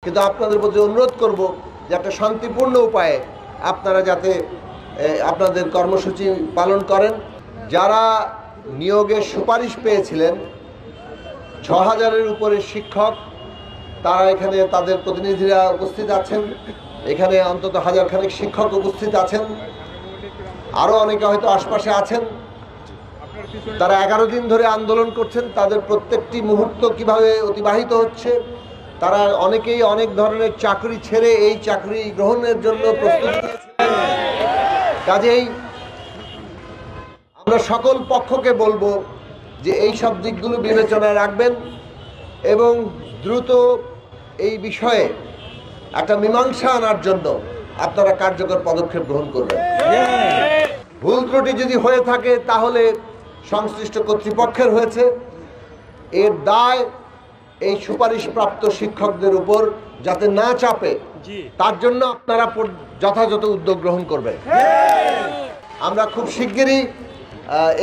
কিন্তু আপনাদের প্রতি অনুরোধ করব যে একটা শান্তিপূর্ণ উপায়ে আপনারা যাতে আপনাদের কর্মসূচি পালন করেন। যারা নিয়োগের সুপারিশ পেয়েছিলেন ৬,০০০-এর উপরে শিক্ষক, তারা এখানে তাদের প্রতিনিধিরা উপস্থিত আছেন। এখানে অন্তত ১,০০০ খানেক শিক্ষক উপস্থিত আছেন, আরও অনেকে হয়তো আশপাশে আছেন। তারা ১১ দিন ধরে আন্দোলন করছেন। তাদের প্রত্যেকটি মুহূর্ত কিভাবে অতিবাহিত হচ্ছে, তারা অনেকেই অনেক ধরনের চাকরি ছেড়ে এই চাকরি গ্রহণের জন্য প্রস্তুতি নিয়েছিলেন। কাজেই আমরা সকল পক্ষকে বলবো যে এই সব দিকগুলো বিবেচনায় রাখবেন এবং দ্রুত এই বিষয়ে একটা মীমাংসা আনার জন্য আপনারা কার্যকর পদক্ষেপ গ্রহণ করবেন। ভুল ত্রুটি যদি হয়ে থাকে তাহলে সংশ্লিষ্ট কর্তৃপক্ষের হয়েছে, এর দায় এই সুপারিশপ্রাপ্ত শিক্ষকদের উপর যাতে না চাপে তার জন্য আপনারা যথাযথ উদ্যোগ গ্রহণ করবেন। আমরা খুব শিগগিরই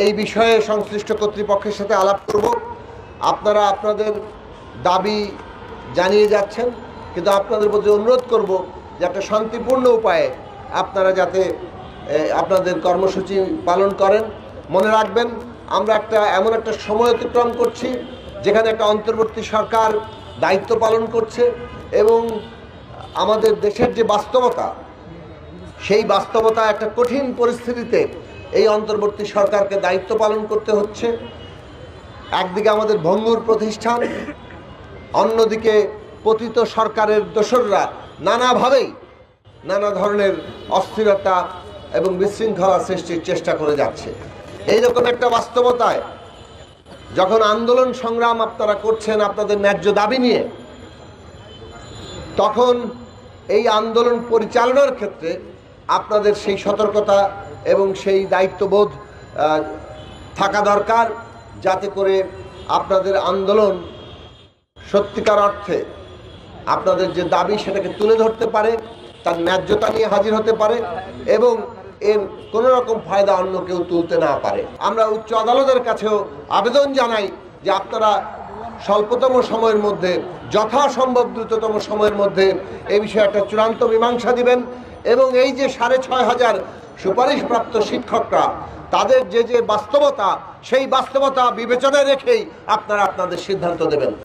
এই বিষয়ে সংশ্লিষ্ট কর্তৃপক্ষের সাথে আলাপ করব। আপনারা আপনাদের দাবি জানিয়ে যাচ্ছেন, কিন্তু আপনাদের প্রতি অনুরোধ করব যে একটা শান্তিপূর্ণ উপায়ে আপনারা যাতে আপনাদের কর্মসূচি পালন করেন। মনে রাখবেন, আমরা এমন একটা সময় অতিক্রম করছি যেখানে একটা অন্তর্বর্তী সরকার দায়িত্ব পালন করছে এবং আমাদের দেশের যে বাস্তবতা, সেই বাস্তবতা একটা কঠিন পরিস্থিতিতে এই অন্তর্বর্তী সরকারকে দায়িত্ব পালন করতে হচ্ছে। একদিকে আমাদের ভঙ্গুর প্রতিষ্ঠান, অন্যদিকে পতিত সরকারের দোসররা নানাভাবেই নানা ধরনের অস্থিরতা এবং বিশৃঙ্খলা সৃষ্টির চেষ্টা করে যাচ্ছে। এইরকম একটা বাস্তবতায় যখন আন্দোলন সংগ্রাম আপনারা করছেন আপনাদের ন্যায্য দাবি নিয়ে, তখন এই আন্দোলন পরিচালনার ক্ষেত্রে আপনাদের সেই সতর্কতা এবং সেই দায়িত্ববোধ থাকা দরকার, যাতে করে আপনাদের আন্দোলন সত্যিকার অর্থে আপনাদের যে দাবি সেটাকে তুলে ধরতে পারে, তার ন্যায্যতা নিয়ে হাজির হতে পারে এবং এর কোনো রকম ফায়দা অন্য কেউ তুলতে না পারে। আমরা উচ্চ আদালতের কাছেও আবেদন জানাই যে আপনারা স্বল্পতম সময়ের মধ্যে, যথাসম্ভব দ্রুততম সময়ের মধ্যে এই বিষয়ে একটা চূড়ান্ত মীমাংসা দিবেন এবং এই যে ৬,৫০০ সুপারিশপ্রাপ্ত শিক্ষকরা, তাদের যে বাস্তবতা, সেই বাস্তবতা বিবেচনায় রেখেই আপনারা আপনাদের সিদ্ধান্ত দেবেন।